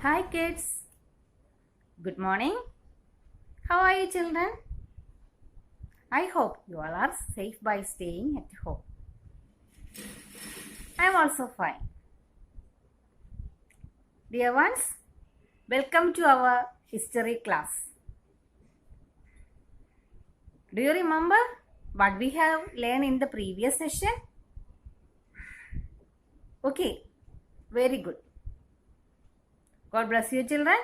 Hi kids, good morning. How are you children? I hope you all are safe by staying at home. I am also fine. Dear ones, welcome to our history class. Do you remember what we have learned in the previous session? Okay, very good. God bless you children.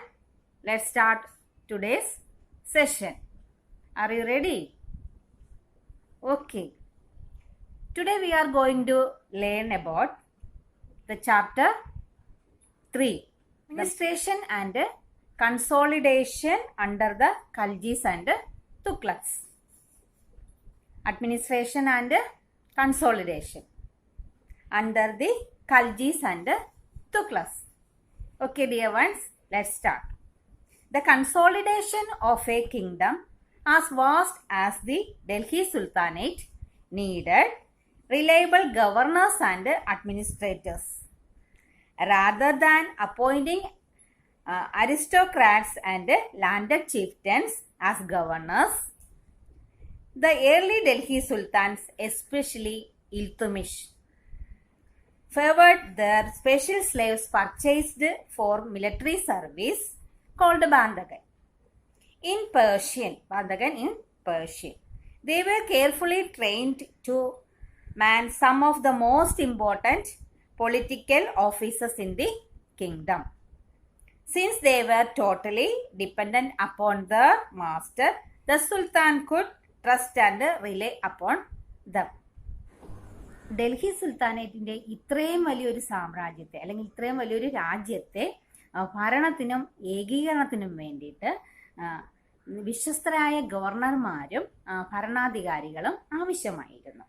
Let's start today's session. Are you ready? Okay. Today we are going to learn about the chapter 3. Administration and consolidation under the Khaljis and Tughlaqs. Administration and consolidation under the Khaljis and Tughlaqs. Okay dear ones, let's start. The consolidation of a kingdom as vast as the Delhi Sultanate needed reliable governors and administrators. Rather than appointing aristocrats and landed chieftains as governors, the early Delhi Sultans, especially Iltutmish, favored their special slaves purchased for military service called Bandagan. In Persian. They were carefully trained to man some of the most important political offices in the kingdom. Since they were totally dependent upon the master, the Sultan could trust and rely upon them. Delhi സുൽത്താനേറ്റിൻ്റെ ഇത്രയും വലിയൊരു സാമ്രാജ്യത്തെ അല്ലെങ്കിൽ ഇത്രയും വലിയൊരു രാജ്യത്തെ ഭരണത്തിനും ഏകീകരണത്തിനും വേണ്ടിയിട്ട് വിശ്വസ്തരായ ഗവർണർമാരും ഭരണാധികാരികളും ആവശ്യമായിരുന്നു.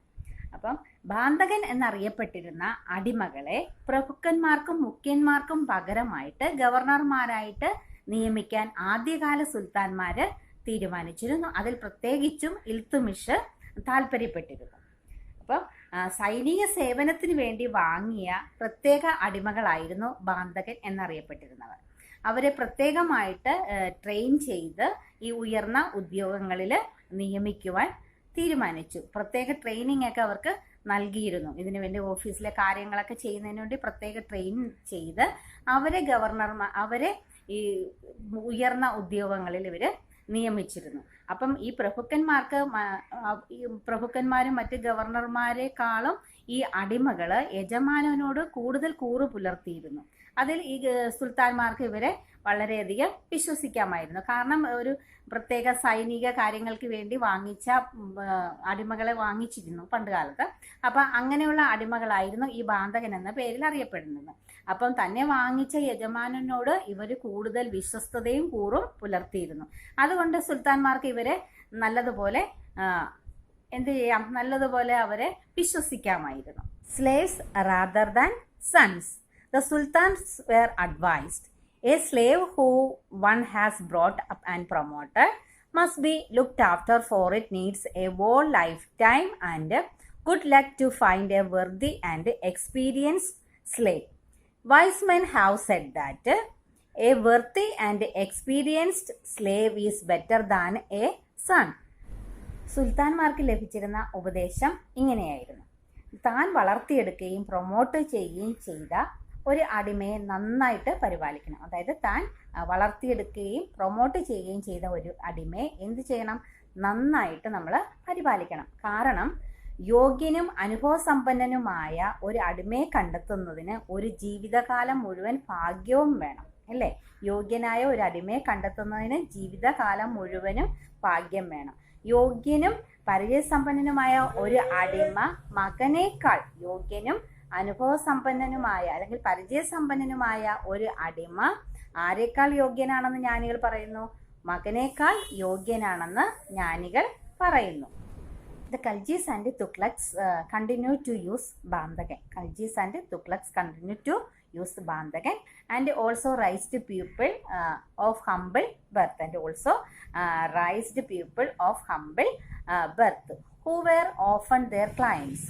അപ്പം ബാന്തകൻ എന്നറിയപ്പെട്ടിരുന്ന അടിമകളെ പ്രഭുക്കന്മാർക്കും മുഖ്യന്മാർക്കും പകരമായിട്ട് ഗവർണർമാരായിട്ട് നിയമിക്കാൻ ആദ്യകാല സുൽത്താൻമാര് തീരുമാനിച്ചിരുന്നു. അതിൽ പ്രത്യേകിച്ചും ഇൽത്തുമിഷ് താല്പര്യപ്പെട്ടിരുന്നു. അപ്പം സൈനിക സേവനത്തിന് വേണ്ടി വാങ്ങിയ പ്രത്യേക അടിമകളായിരുന്നു ബാന്തകൻ എന്നറിയപ്പെട്ടിരുന്നവർ. അവരെ പ്രത്യേകമായിട്ട് ട്രെയിൻ ചെയ്ത് ഈ ഉയർന്ന ഉദ്യോഗങ്ങളിൽ നിയമിക്കുവാൻ തീരുമാനിച്ചു. പ്രത്യേക ട്രെയിനിങ് ഒക്കെ അവർക്ക് നൽകിയിരുന്നു. ഇതിനു വേണ്ടി ഓഫീസിലെ കാര്യങ്ങളൊക്കെ ചെയ്യുന്നതിന് വേണ്ടി പ്രത്യേക ട്രെയിൻ ചെയ്ത് അവരെ ഈ ഉയർന്ന ഉദ്യോഗങ്ങളിൽ ഇവർ നിയമിച്ചിരുന്നു. അപ്പം ഈ പ്രഭുക്കന്മാരും മറ്റ് ഗവർണർമാരെക്കാളും ഈ അടിമകൾ യജമാനനോട് കൂടുതൽ കൂറ് പുലർത്തിയിരുന്നു. അതിൽ ഈ സുൽത്താൻമാർക്ക് ഇവരെ വളരെയധികം വിശ്വസിക്കാമായിരുന്നു. കാരണം ഒരു പ്രത്യേക സൈനിക കാര്യങ്ങൾക്ക് വേണ്ടി വാങ്ങിച്ച അടിമകളെ വാങ്ങിച്ചിരുന്നു പണ്ട് കാലത്ത്. അപ്പം അങ്ങനെയുള്ള അടിമകളായിരുന്നു ഈ ബാന്തകൻ എന്ന പേരിൽ അറിയപ്പെടുന്നത്. അപ്പം തന്നെ വാങ്ങിച്ച യജമാനനോട് ഇവർ കൂടുതൽ വിശ്വസ്തതയും കൂറും പുലർത്തിയിരുന്നു. അതുകൊണ്ട് സുൽത്താൻമാർക്ക് ഇവരെ നല്ലതുപോലെ നല്ലതുപോലെ അവരെ വിശ്വസിക്കാമായിരുന്നു. Slaves rather than sons. The sultans were advised, a slave who one has brought up and promoted must be looked after, for it needs a whole lifetime and good luck to find a worthy and experienced slave. Wise men have said that a worthy and experienced slave is better than a son. സുൽത്താൻമാർക്ക് ലഭിച്ചിരുന്ന ഉപദേശം ഇങ്ങനെയായിരുന്നു. താൻ വളർത്തിയെടുക്കുകയും promote ചെയ്യുകയും ചെയ്ത ഒരു അടിമയെ നന്നായിട്ട് പരിപാലിക്കണം. അതായത് താൻ വളർത്തിയെടുക്കുകയും പ്രൊമോട്ട് ചെയ്യുകയും ചെയ്ത ഒരു അടിമയെ എന്ത് ചെയ്യണം? നന്നായിട്ട് നമ്മൾ പരിപാലിക്കണം. കാരണം യോഗ്യനും അനുഭവസമ്പന്നനുമായ ഒരു അടിമയെ കണ്ടെത്തുന്നതിന് ഒരു ജീവിതകാലം മുഴുവൻ ഭാഗ്യവും വേണം, അല്ലേ? യോഗ്യനായ ഒരു അടിമയെ കണ്ടെത്തുന്നതിന് ജീവിതകാലം മുഴുവനും ഭാഗ്യം വേണം. യോഗ്യനും പരിചയസമ്പന്നനുമായ ഒരു അടിമ മകനേക്കാൾ യോഗ്യനും അനുഭവസമ്പന്നനുമായ അല്ലെങ്കിൽ പരിചയസമ്പന്നനുമായ ഒരു അടിമ ആരെക്കാൾ യോഗ്യനാണെന്ന് ജ്ഞാനികൾ പറയുന്നു? മകനേക്കാൾ യോഗ്യനാണെന്ന് ജ്ഞാനികൾ പറയുന്നു. The Khaljis and Tughlaqs continue to use Bandagan. Khaljis and Tughlaqs continue to use Bandagan and also raised people of humble birth who were often their clients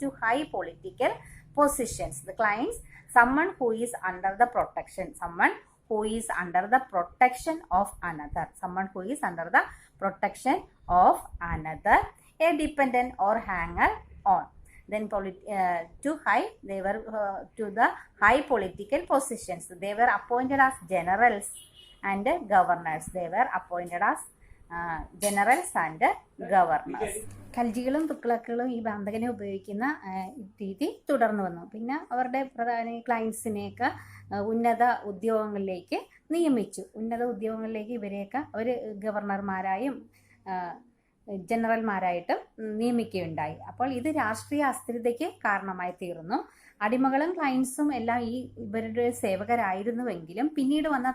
to high political positions. The clients, someone who is under the protection, someone who is under the protection of another, someone who is under the protection of another, a dependent or hanger on. Then to high, they were to the high political positions. They were appointed as generals and governors. They were appointed as generals and governors. ഖൽജികളും തുഗ്ലക്കുകളും ഈ ബാന്ധകനെ ഉപയോഗിക്കുന്ന രീതി തുടർന്നു വന്നു. പിന്നെ അവരുടെ പ്രധാന ക്ലയൻസിനെയൊക്കെ ഉന്നത ഉദ്യോഗങ്ങളിലേക്ക് നിയമിച്ചു. ഉന്നത ഉദ്യോഗങ്ങളിലേക്ക് ഇവരെയൊക്കെ അവർ ഗവർണർമാരായും ജനറൽമാരായിട്ടും നിയമിക്കുകയുണ്ടായി. അപ്പോൾ ഇത് രാഷ്ട്രീയ അസ്ഥിരതയ്ക്ക് കാരണമായി തീർന്നു. അടിമകളും ക്ലയൻസും എല്ലാം ഇവരുടെ സേവകരായിരുന്നുവെങ്കിലും പിന്നീട് വന്ന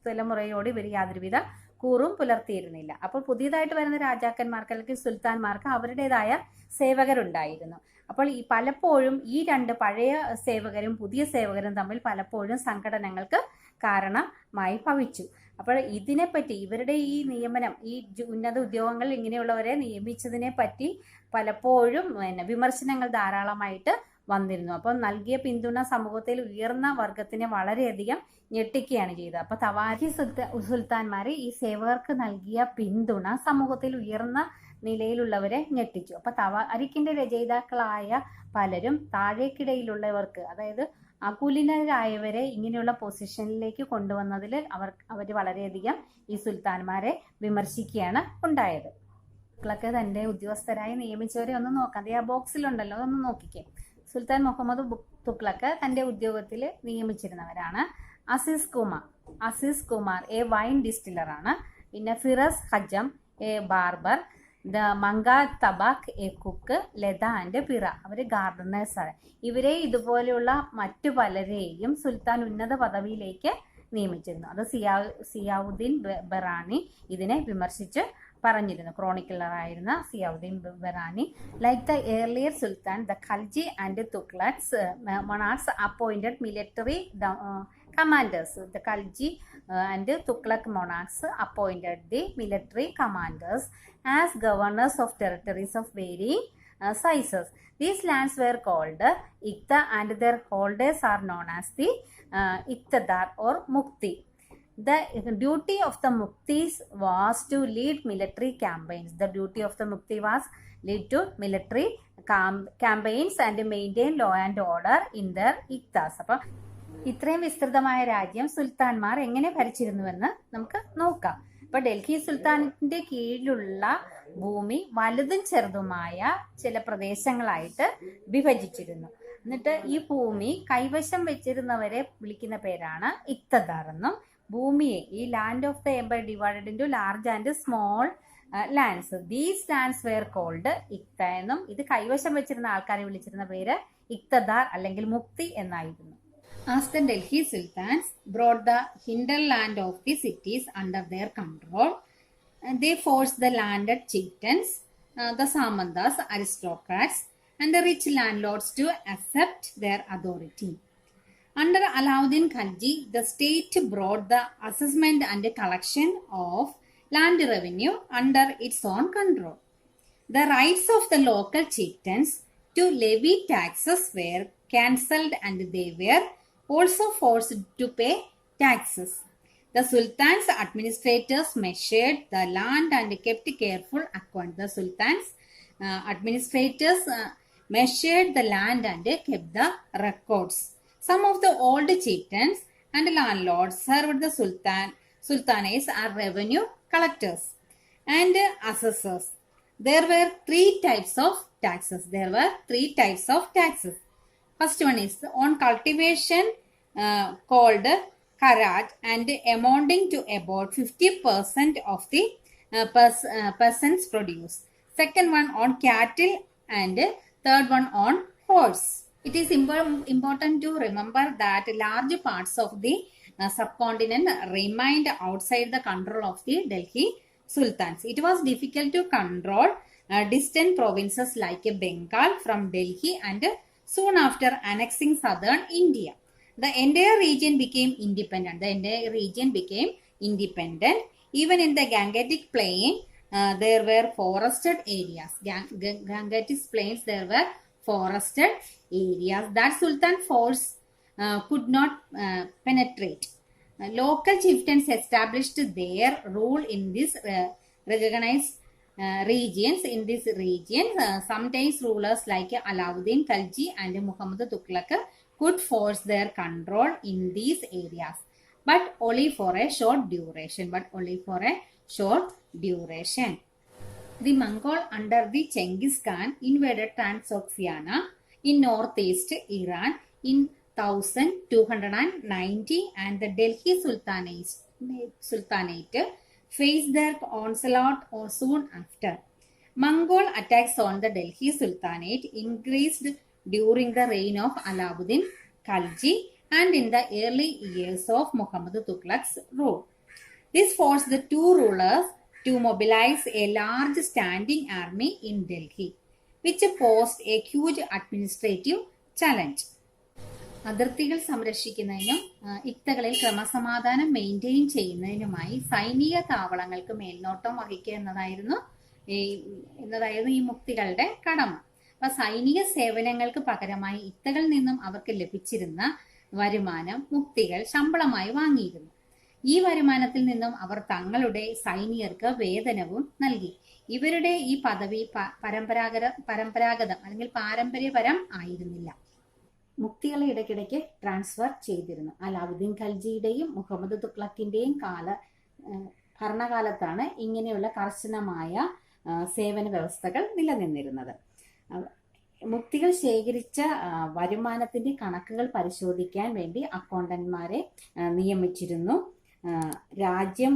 തലമുറയോട് ഇവർ യാതൊരുവിധ കൂറും പുലർത്തിയിരുന്നില്ല. അപ്പോൾ പുതിയതായിട്ട് വരുന്ന രാജാക്കന്മാർക്ക് അല്ലെങ്കിൽ സുൽത്താൻമാർക്ക് അവരുടേതായ സേവകരുണ്ടായിരുന്നു. അപ്പോൾ പലപ്പോഴും ഈ രണ്ട് പഴയ സേവകരും പുതിയ സേവകരും തമ്മിൽ പലപ്പോഴും സംഘടനകൾക്ക് കാരണമായി ഭവിച്ചു. അപ്പോൾ ഇതിനെപ്പറ്റി ഇവരുടെ ഈ നിയമനം, ഈ ഉന്നത ഉദ്യോഗങ്ങളിൽ ഇങ്ങനെയുള്ളവരെ നിയമിച്ചതിനെ പറ്റി പലപ്പോഴും വിമർശനങ്ങൾ ധാരാളമായിട്ട് വന്നിരുന്നു. അപ്പോൾ നൽകിയ പിന്തുണ സമൂഹത്തിൽ ഉയർന്ന വർഗത്തിനെ വളരെയധികം ഞെട്ടിക്കുകയാണ് ചെയ്തത്. അപ്പോൾ തവാരി സുൽത്താൻമാര് ഈ സേവകർക്ക് നൽകിയ പിന്തുണ സമൂഹത്തിൽ ഉയർന്ന നിലയിലുള്ളവരെ ഞെട്ടിച്ചു. അപ്പോൾ തവാരിക്കിന്റെ രചയിതാക്കളായ പലരും താഴേക്കിടയിലുള്ളവർക്ക്, അതായത് അകുലീനരായവരെ ഇങ്ങനെയുള്ള പൊസിഷനിലേക്ക് കൊണ്ടുവന്നതിൽ അവർ വളരെയധികം ഈ സുൽത്താൻമാരെ വിമർശിക്കുകയാണ് ഉണ്ടായത്. ൊക്കെ തന്റെ ഉദ്യോഗസ്ഥരായി നിയമിച്ചവരെ ഒന്ന് നോക്കാം. ആ ബോക്സിലുണ്ടല്ലോ, ഒന്ന് നോക്കിക്കേ. സുൽത്താൻ മുഹമ്മദ് തുഗ്ലക്ക് തന്റെ ഉദ്യോഗത്തിൽ നിയമിച്ചിരുന്നവരാണ് അസീസ് കുമാർ എ വൈൻ ഡിസ്റ്റിലറാണ്. പിന്നെ Firuz Hajjam a barber, Manka Tabbakh a cook, Latta and Pira അവർ ഗാർഡനേഴ്സാണ്. ഇവരെ ഇതുപോലെയുള്ള മറ്റു പലരെയും സുൽത്താൻ ഉന്നത പദവിയിലേക്ക് നിയമിച്ചിരുന്നു. അത് സിയാവുദ്ദീൻ ബറാനി ഇതിനെ വിമർശിച്ച് പറഞ്ഞിരുന്നു. ക്രോണിക്കലറായിരുന്ന Ziauddin Barani, like the earlier sultan, the Khalji and Tughlaqs monarchs appointed military commanders. The Khalji and Tughlaq monarchs appointed the military commanders as governors of territories of varying sizes. These lands were called Iqta and their holders are known as the Iqtadar or Mukti. The duty of the Muktis was to lead military campaigns. The duty of the Mukti was lead to military campaigns and maintain law and order in their Iqtas. അപ്പോൾ ഇത്രയും വിസ്തൃതമായ രാജ്യം സുൽത്താൻമാർ എങ്ങനെ ഭരിച്ചിരുന്നുവെന്ന് നമുക്ക് നോക്കാം. ഇപ്പൊ ഡൽഹി സുൽത്താനത്തിന്റെ കീഴിലുള്ള ഭൂമി വലുതും ചെറുതുമായ ചില പ്രദേശങ്ങളായിട്ട് വിഭജിച്ചിരുന്നു. എന്നിട്ട് ഈ ഭൂമി കൈവശം വെച്ചിരുന്നവരെ വിളിക്കുന്ന പേരാണ് ഇഖ്തദാർ എന്നും, ഭൂമിയെ ഈ land of the empire divided into large and small lands, these lands were called iqta എന്നും, ഇത് കൈവശം വെച്ചിരുന്ന ആൾക്കാരെ വിളിച്ചിരുന്ന പേര് ഇഖ്തദാർ അല്ലെങ്കിൽ മുക്തി എന്നായിരുന്നു. As the Delhi Sultans brought the hinterland of the cities under their control, they forced the landed chieftains, the Samandas, aristocrats, and the rich landlords to accept their authority. Under Alauddin Khalji, the state brought the assessment and collection of land revenue under its own control. The rights of the local chieftains to levy taxes were cancelled and they were also forced to pay taxes. The Sultan's administrators measured the land and kept careful account. The Sultan's administrators measured the land and kept the records. Some of the old chieftains and landlords served the sultanates as revenue collectors and assessors. There were three types of taxes. First one is on cultivation called Kharaj and amounting to about 50% of the peasants' produce. Second one on cattle and third one on horse. It is important to remember that large parts of the subcontinent remained outside the control of the Delhi Sultans. It was difficult to control distant provinces like Bengal from Delhi and soon after annexing southern India. The entire region became independent. Even in the Gangetic Plain, there were forested areas. Gangetic Plains, there were forested areas that Sultan force could not penetrate. Local chieftains established their rule in this recognized regions. In this region, sometimes rulers like Alauddin Khalji and Muhammad Tughlaq could force their control in these areas, but only for a short duration. The Mongol under the Genghis Khan invaded Transoxiana in northeast Iran in 1290, and the Delhi Sultanate faced their onslaught soon after. Mongol attacks on the Delhi Sultanate increased during the reign of Alauddin Khalji and in the early years of Muhammad Tughlaq's rule. This forced the two rulers to mobilize a large standing army in Delhi, which posed a huge administrative challenge. അതിർത്തികൾ സംരക്ഷിക്കുന്നതിനും ഇക്തകളിൽ ക്രമസമാധാനം maintain ചെയ്യുന്നതിനുമായി സൈനിക താവളങ്ങൾക്ക് മേൽനോട്ടം വഹിക്കുക എന്നതായിരുന്നു ഈ മുക്തികളുടെ കടമ. അപ്പൊ സൈനിക സേവനങ്ങൾക്ക് പകരമായി ഇക്തകളിൽ നിന്നും അവർക്ക് ലഭിച്ചിരുന്ന വരുമാനം മുക്തികൾ ശമ്പളമായി വാങ്ങിയിരുന്നു. ഈ വരുമാനത്തിൽ നിന്നും അവർ തങ്ങളുടെ സൈനികർക്ക് വേതനവും നൽകി. ഇവരുടെ ഈ പദവി പരമ്പരാഗതം അല്ലെങ്കിൽ പാരമ്പര്യപരം ആയിരുന്നില്ല. മുക്തികളെ ഇടയ്ക്കിടയ്ക്ക് ട്രാൻസ്ഫർ ചെയ്തിരുന്നു. അലാവുദ്ദീൻ ഖൽജിയുടെയും മുഹമ്മദ് തുഗ്ലക്കിന്റെയും ഭരണകാലത്താണ് ഇങ്ങനെയുള്ള കർശനമായ സേവന വ്യവസ്ഥകൾ നിലനിന്നിരുന്നത്. മുക്തികൾ ശേഖരിച്ച വരുമാനത്തിന്റെ കണക്കുകൾ പരിശോധിക്കാൻ വേണ്ടി അക്കൗണ്ടന്റ്മാരെ നിയമിച്ചിരുന്നു. രാജ്യം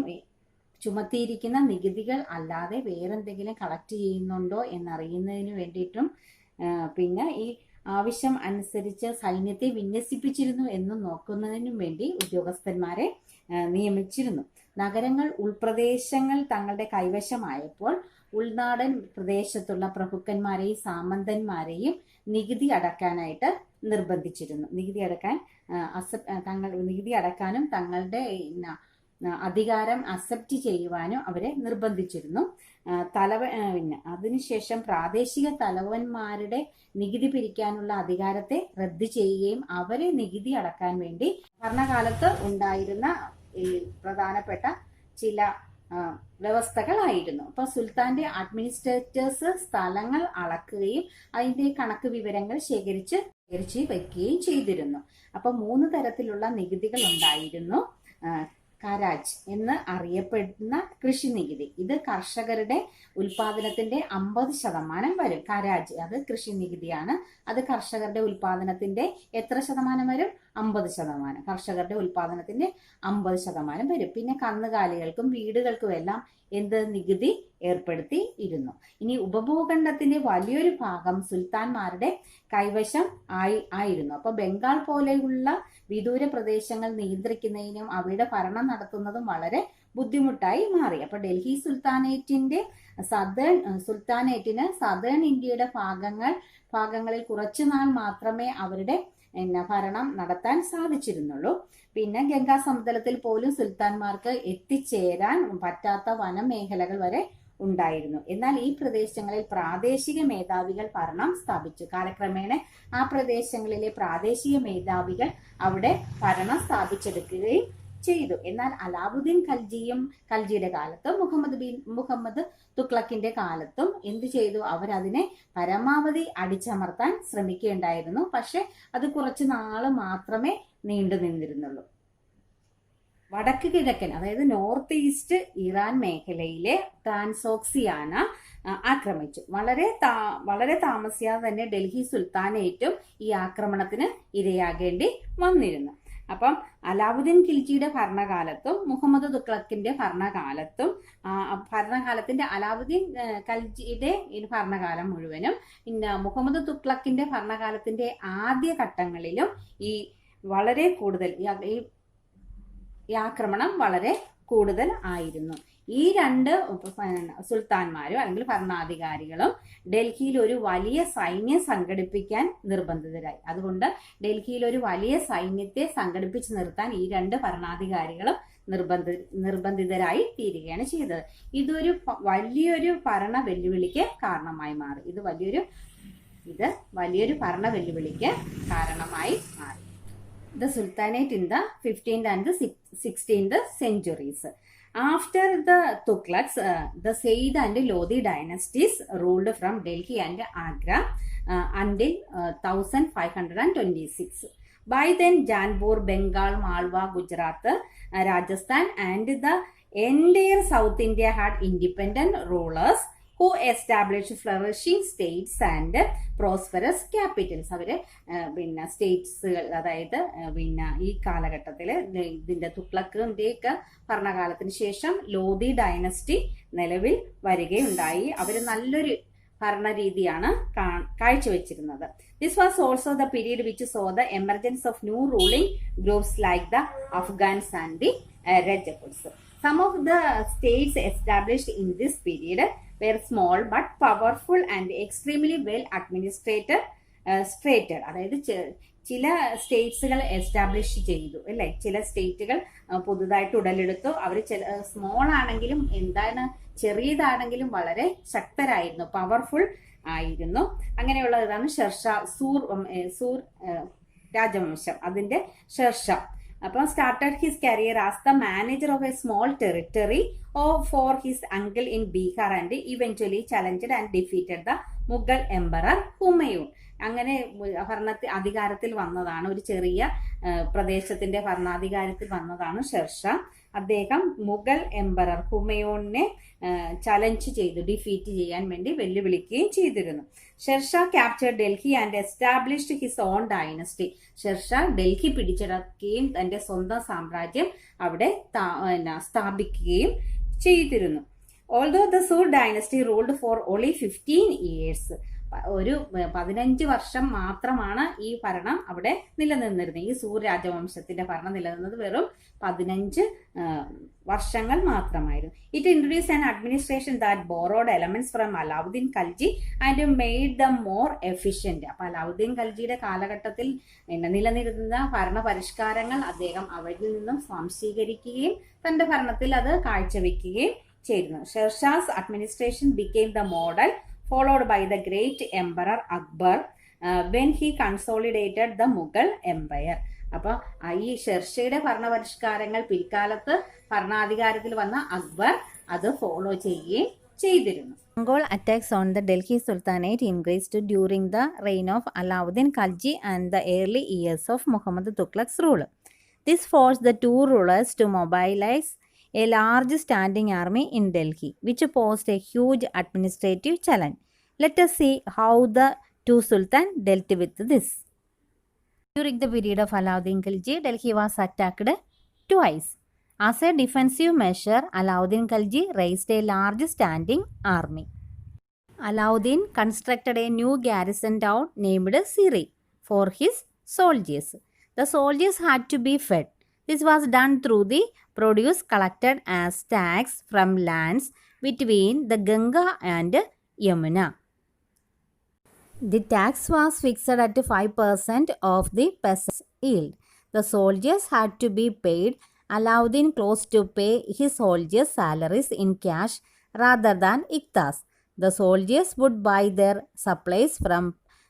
ചുമത്തിയിരിക്കുന്ന നികുതികൾ അല്ലാതെ വേറെന്തെങ്കിലും കളക്ട് ചെയ്യുന്നുണ്ടോ എന്നറിയുന്നതിന് വേണ്ടിയിട്ടും പിന്നെ ഈ ആവശ്യം അനുസരിച്ച് സൈന്യത്തെ വിന്യസിപ്പിച്ചിരുന്നു എന്ന് നോക്കുന്നതിനും വേണ്ടി ഉദ്യോഗസ്ഥന്മാരെ നിയമിച്ചിരുന്നു. നഗരങ്ങൾ ഉൾപ്രദേശങ്ങൾ തങ്ങളുടെ കൈവശമായപ്പോൾ ഉൾനാടൻ പ്രദേശത്തുള്ള പ്രഭുക്കന്മാരെയും സാമന്തന്മാരെയും നികുതി അടക്കാനായിട്ട് നിർബന്ധിച്ചിരുന്നു. നികുതി അടക്കാനും തങ്ങളുടെ അധികാരം അക്സെപ്റ്റ് ചെയ്യുവാനും അവരെ നിർബന്ധിച്ചിരുന്നു. പിന്നെ അതിനുശേഷം പ്രാദേശിക തലവന്മാരുടെ നികുതി പിരിക്കാനുള്ള അധികാരത്തെ റദ്ദ് ചെയ്യുകയും അവരെ നികുതി അടക്കാൻ വേണ്ടി ഭരണകാലത്ത് ഉണ്ടായിരുന്ന ഈ പ്രധാനപ്പെട്ട ചില വ്യവസ്ഥകളായിരുന്നു. അപ്പൊ സുൽത്താന്റെ അഡ്മിനിസ്ട്രേറ്റേഴ്സ് സ്ഥലങ്ങൾ അളക്കുകയും അതിന്റെ കണക്ക് വിവരങ്ങൾ ശേഖരിച്ച് വയ്ക്കുകയും ചെയ്തിരുന്നു. അപ്പൊ 3 തരത്തിലുള്ള നികുതികൾ ഉണ്ടായിരുന്നു. ഖരാജ് എന്ന് അറിയപ്പെടുന്ന കൃഷി നികുതി, ഇത് കർഷകരുടെ ഉൽപാദനത്തിന്റെ 50% വരും. ഖരാജ് അത് കൃഷി നികുതിയാണ്. അത് കർഷകരുടെ ഉൽപാദനത്തിന്റെ എത്ര ശതമാനം വരും? 50%. കർഷകരുടെ ഉൽപാദനത്തിന്റെ 50% വരും. പിന്നെ കന്നുകാലികൾക്കും വീടുകൾക്കും എല്ലാം എന്ത് നികുതി ഏർപ്പെടുത്തി ഇരുന്നു. ഇനി ഉപഭൂഖണ്ഡത്തിന്റെ വലിയൊരു ഭാഗം സുൽത്താൻമാരുടെ കൈവശം ആയിരുന്നു. അപ്പൊ ബംഗാൾ പോലെയുള്ള വിദൂര പ്രദേശങ്ങൾ നിയന്ത്രിക്കുന്നതിനും അവയുടെ ഭരണം നടത്തുന്നതും വളരെ ബുദ്ധിമുട്ടായി മാറി. അപ്പൊ ഡൽഹി സുൽത്താനേറ്റിന് സദേൺ ഇന്ത്യയുടെ ഭാഗങ്ങളിൽ കുറച്ചുനാൾ മാത്രമേ അവരുടെ ഭരണം നടത്താൻ സാധിച്ചിരുന്നുള്ളൂ. പിന്നെ ഗംഗാ സമതലത്തിൽ പോലും സുൽത്താൻമാർക്ക് എത്തിച്ചേരാൻ പറ്റാത്ത വനമേഖലകൾ വരെ ഉണ്ടായിരുന്നു. എന്നാൽ ഈ പ്രദേശങ്ങളിൽ പ്രാദേശിക മേധാവികൾ ഭരണം സ്ഥാപിച്ചു. കാലക്രമേണ ആ പ്രദേശങ്ങളിലെ പ്രാദേശിക മേധാവികൾ അവിടെ ഭരണം സ്ഥാപിച്ചെടുക്കുകയും ചെയ്തു. എന്നാൽ അലാവുദ്ദീൻ ഖൽജിയുടെ കാലത്തും മുഹമ്മദ് തുഗ്ലക്കിന്റെ കാലത്തും എന്ത് ചെയ്തു? അവരതിനെ പരമാവധി അടിച്ചമർത്താൻ ശ്രമിക്കുകയുണ്ടായിരുന്നു. പക്ഷെ അത് കുറച്ചു നാള് മാത്രമേ നീണ്ടു നിന്നിരുന്നുള്ളൂ. വടക്ക് കിഴക്കൻ, അതായത് നോർത്ത് ഈസ്റ്റ് ഇറാൻ മേഖലയിലെ ട്രാൻസോക്സിയാന ആക്രമിച്ചു. വളരെ താമസിയാതെ തന്നെ ഡൽഹി സുൽത്താനേറ്റും ഈ ആക്രമണത്തിന് ഇരയാകേണ്ടി വന്നിരുന്നു. അപ്പം അലാവുദ്ദീൻ ഖിൽജിയുടെ ഭരണകാലത്തും മുഹമ്മദ് തുഗ്ലക്കിന്റെ ഭരണകാലത്തിന്റെ അലാവുദ്ദീൻ ഖൽജിയുടെ ഭരണകാലം മുഴുവനും പിന്നെ മുഹമ്മദ് തുഗ്ലക്കിന്റെ ഭരണകാലത്തിന്റെ ആദ്യ ഘട്ടങ്ങളിലും ഈ വളരെ കൂടുതൽ ഈ ആക്രമണം വളരെ കൂടുതൽ ആയിരുന്നു. ഈ 2 സുൽത്താൻമാരും അല്ലെങ്കിൽ ഭരണാധികാരികളും ഡൽഹിയിൽ ഒരു വലിയ സൈന്യം സംഘടിപ്പിക്കാൻ നിർബന്ധിതരായി. അതുകൊണ്ട് ഡൽഹിയിൽ ഒരു വലിയ സൈന്യത്തെ സംഘടിപ്പിച്ച് നിർത്താൻ ഈ 2 ഭരണാധികാരികളും നിർബന്ധിതരായി തീരുകയാണ് ചെയ്തത്. ഇതൊരു വലിയൊരു ഭരണ വെല്ലുവിളിക്ക് കാരണമായി മാറി. ഇത് വലിയൊരു ഇത് വലിയൊരു ഭരണ വെല്ലുവിളിക്ക് കാരണമായി മാറി. The Sultanate in the 15th and the 16th centuries. After the Tughlaqs, the Sayyid and Lodi dynasties ruled from Delhi and Agra until 1526. By then, Jaunpur, Bengal, Malwa, Gujarat, Rajasthan and the entire South India had independent rulers who established flourishing states and prosperous capitals. അവര് പിന്നെ സ്റ്റേറ്റ്സുകൾ, അതായത് പിന്നെ ഈ കാലഘട്ടത്തിൽ ഇതിൻ്റെ തുഗ്ലക്കിൻ്റെയൊക്കെ ഭരണകാലത്തിന് ശേഷം Lodhi dynasty നിലവിൽ വരികയുണ്ടായി. അവർ നല്ലൊരു ഭരണരീതിയാണ് കാഴ്ചവെച്ചിരുന്നത്. This was also the period which saw the emergence of new ruling groups like the Afghans and the Rajputs. Some of the states established in this period were small but powerful and extremely well administrated. അതായത് ചില സ്റ്റേറ്റ്സുകൾ establish ചെയ്തു അല്ലേ, ചില സ്റ്റേറ്റുകൾ പുതുതായിട്ട് ഉടലെടുത്തു. അവർ small ആണെങ്കിലും ചെറിയതാണെങ്കിലും വളരെ ശക്തരായിരുന്നു, powerful ആയിരുന്നു. അങ്ങനെയുള്ള ഇതാണ് സൂർ രാജവംശം, അതിന്റെ ഷെർഷാ. അപ്പം started his career as the manager of A small territory for his uncle in Bihar and eventually challenged and defeated the Mughal emperor Humayun. അങ്ങനെ അധികാരത്തിൽ വന്നതാണ്, ഒരു ചെറിയ പ്രദേശത്തിന്റെ ഭരണാധികാരത്തിൽ വന്നതാണ് ഷെർഷാ. അദ്ദേഹം മുഗൾ എംപറർ ഹുമയൂണിനെ ചലഞ്ച് ചെയ്തു, ഡിഫീറ്റ് ചെയ്യാൻ വേണ്ടി വെല്ലുവിളിക്കുകയും ചെയ്തിരുന്നു. Shershah captured Delhi and established his own dynasty. Shershah Delhi പിടിച്ചടക്കുകയും തന്റെ സ്വന്തം സാമ്രാജ്യം അവിടെ സ്ഥാപിക്കുകയും ചെയ്തിരുന്നു. Although the Sur dynasty ruled for only 15 years. ഒരു 15 വർഷം മാത്രമാണ് ഈ ഭരണം അവിടെ നിലനിന്നിരുന്നത്. ഈ സൂർ രാജവംശത്തിന്റെ ഭരണം നിലനിന്നത് വെറും 15 വർഷങ്ങൾ മാത്രമായിരുന്നു. It introduce an administration that borrowed elements from Alauddin Khalji and made dum more efficient. അപ്പൊ അലാവുദ്ദീൻ ഖൽജിയുടെ കാലഘട്ടത്തിൽ നിലനിരുന്ന ഭരണ പരിഷ്കാരങ്ങൾ അദ്ദേഹം അവരിൽ നിന്നും സ്വാംശീകരിക്കുകയും തന്റെ ഭരണത്തിൽ അത് കാഴ്ചവെക്കുകയും ചെയ്തിരുന്നു. Shershah's administration became the model followed by the great emperor Akbar when he consolidated the Mughal empire. അപ്പൊ ഈ ഷെർഷയുടെ ഭരണപരിഷ്കാരങ്ങൾ പിൽക്കാലത്ത് ഭരണാധികാരത്തിൽ വന്ന അക്ബർ അത് ഫോളോ ചെയ്യുകയും ചെയ്തിരുന്നു. Mongol attacks on the Delhi Sultanate increased during the reign of Alauddin Khalji and the early years of Muhammad Tughlaq's rule. This forced the two rulers to mobilize a large standing army in Delhi, which posed a huge administrative challenge. Let us see how the two sultans dealt with this. During the period of Alauddin Khalji, Delhi was attacked twice. As a defensive measure, Alauddin Khalji raised a large standing army. Alauddin constructed a new garrison town named Siri for his soldiers. The soldiers had to be fed. This was done through the produce collected as tax from lands between the Ganga and Yamuna. The tax was fixed at 5% of the peasants' yield. The soldiers had to be paid. Alauddin closed to pay his soldiers' salaries in cash rather than iktas. The soldiers would buy their supplies from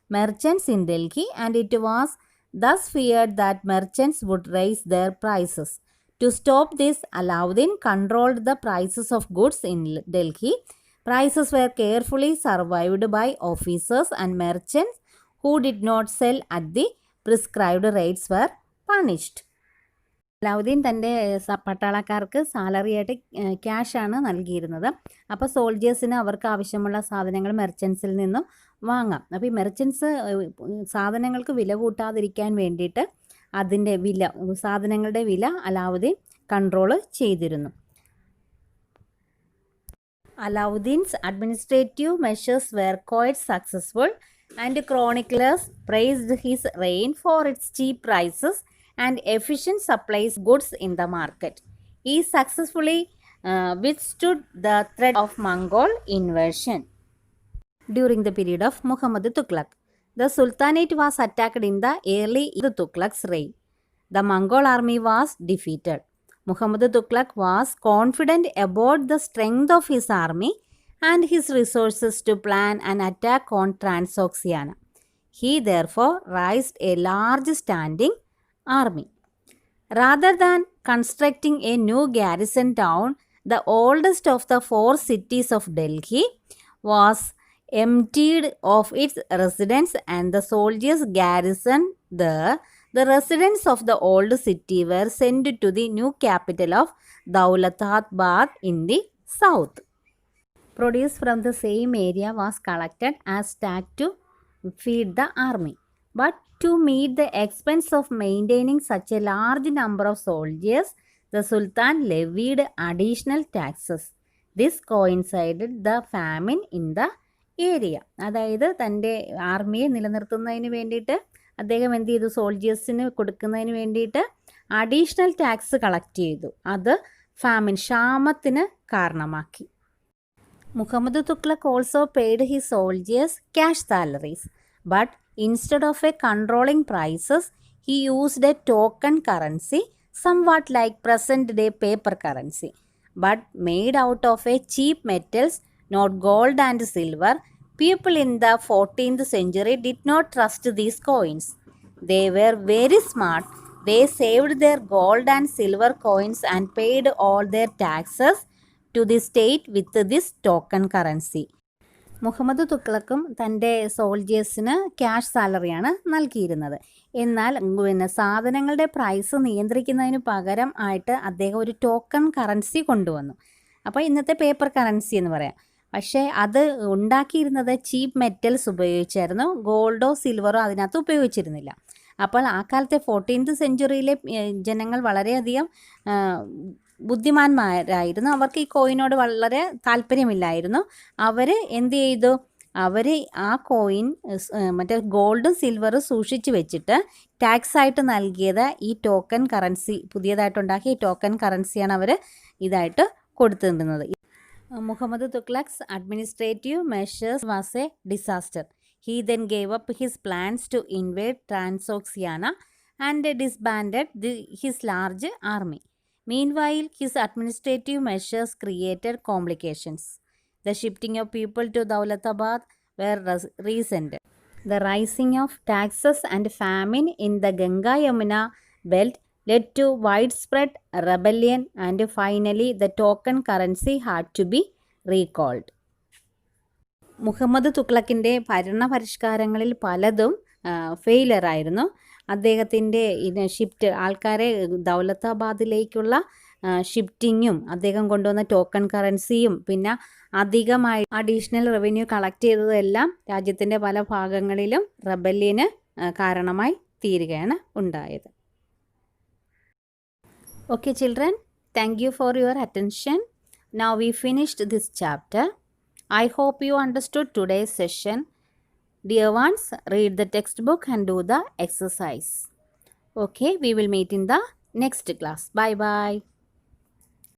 merchants in Delhi, and it was thus feared that merchants would raise their prices. To stop this, Alauddin controlled the prices of goods in Delhi. Prices were carefully surveyed by officers, and merchants who did not sell at the prescribed rates were punished. അലൗദ്ദീൻ തൻ്റെ പട്ടാളക്കാർക്ക് സാലറിയായിട്ട് ക്യാഷാണ് നൽകിയിരുന്നത്. അപ്പോൾ സോൾജേഴ്സിന് അവർക്ക് ആവശ്യമുള്ള സാധനങ്ങൾ മെർച്ചൻസിൽ നിന്നും വാങ്ങാം. അപ്പോൾ ഈ മെർച്ചൻസ് സാധനങ്ങൾക്ക് വില കൂട്ടാതിരിക്കാൻ വേണ്ടിയിട്ട് അതിൻ്റെ സാധനങ്ങളുടെ വില അലാവുദ്ദീൻ കൺട്രോൾ ചെയ്തിരുന്നു. Alauddin's administrative measures were quite successful and chroniclers praised his reign for its cheap prices and efficient supplies goods in the market. He successfully withstood the threat of Mongol invasion. During the period of Muhammad Tughlaq, the Sultanate was attacked in the early Tughlaq's reign. The Mongol army was defeated. Muhammad Tughlaq was confident about the strength of his army and his resources to plan an attack on Transoxiana. He therefore raised a large standing army. Rather than constructing a new garrison town, the oldest of the 4 cities of Delhi was emptied of its residents and the soldiers garrisoned there. The residents of the old city were sent to the new capital of Daulatabad in the south. Produce from the same area was collected as tax to feed the army. But to meet the expense of maintaining such a large number of soldiers, the Sultan levied additional taxes. This coincided the famine in the area. അതായത് തൻ്റെ ആർമിയെ നിലനിർത്തുന്നതിന് വേണ്ടിയിട്ട് അദ്ദേഹം എന്ത് ചെയ്തു, സോൾജേഴ്സിന് കൊടുക്കുന്നതിന് വേണ്ടിയിട്ട് additional tax collect ചെയ്തു. അത് famine, ക്ഷാമത്തിന് കാരണമാക്കി. Muhammad Tughlaq also paid his soldiers cash salaries, but instead of a controlling prices, he used a token currency, somewhat like present-day paper currency, but made out of a cheap metals, not gold and silver. People in the 14th century did not trust these coins. They were very smart. They saved their gold and silver coins and paid all their taxes to the state with this token currency. Muhammad തുഗ്ലക്കും തൻ്റെ സോൾജേഴ്സിന് cash സാലറിയാണ് നൽകിയിരുന്നത്. എന്നാൽ സാധനങ്ങളുടെ price നിയന്ത്രിക്കുന്നതിന് പകരം ആയിട്ട് അദ്ദേഹം ഒരു ടോക്കൺ കറൻസി കൊണ്ടുവന്നു. അപ്പോൾ ഇന്നത്തെ പേപ്പർ കറൻസി എന്ന് പറയാം. പക്ഷേ അത് ഉണ്ടാക്കിയിരുന്നത് ചീപ്പ് മെറ്റൽസ് ഉപയോഗിച്ചായിരുന്നു. ഗോൾഡോ സിൽവറോ അതിനകത്ത് ഉപയോഗിച്ചിരുന്നില്ല. അപ്പോൾ ആ കാലത്തെ 14th സെഞ്ച്വറിയിലെ ജനങ്ങൾ വളരെയധികം ബുദ്ധിമാന്മാരായിരുന്നു. അവർക്ക് ഈ കോയിനോട് വളരെ താല്പര്യമില്ലായിരുന്നു. അവർ എന്ത് ചെയ്തു, അവർ ആ കോയിൻ മറ്റേ ഗോൾഡും സിൽവറും സൂക്ഷിച്ച് വെച്ചിട്ട് ടാക്സ് ആയിട്ട് നൽകിയത് ഈ ടോക്കൺ കറൻസി, പുതിയതായിട്ടുണ്ടാക്കിയ ഈ ടോക്കൺ കറൻസിയാണ് അവർ ഇതായിട്ട് കൊടുത്തിരുന്നത്. Muhammad തുഗ്ലക്'s administrative measures was a disaster. He then gave up his plans to invade Transoxiana and disbanded his large army. Meanwhile, his administrative measures created complications. The shifting of people to Daulatabad were recent. The rising of taxes and famine in the Ganga-Yamuna belt led to widespread rebellion, and finally the token currency had to be recalled. Muhammad തുഗ്ലക്കിൻ്റെ ഭരണപരിഷ്കാരങ്ങളിൽ പലതും ഫെയിലറായിരുന്നു. അദ്ദേഹത്തിൻ്റെ ആൾക്കാരെ ദൗലത്താബാദിലേക്കുള്ള ഷിഫ്റ്റിങ്ങും അദ്ദേഹം കൊണ്ടുവന്ന token കറൻസിയും പിന്നെ അധികമായി additional revenue collect ചെയ്തതെല്ലാം രാജ്യത്തിൻ്റെ പല ഭാഗങ്ങളിലും റെബല്യന് കാരണമായി തീരുകയാണ് ഉണ്ടായത്. Okay children, thank you for your attention. Now we finished this chapter. I hope you understood today's session. Dear ones, read the textbook and do the exercise. Okay, we will meet in the next class. Bye bye.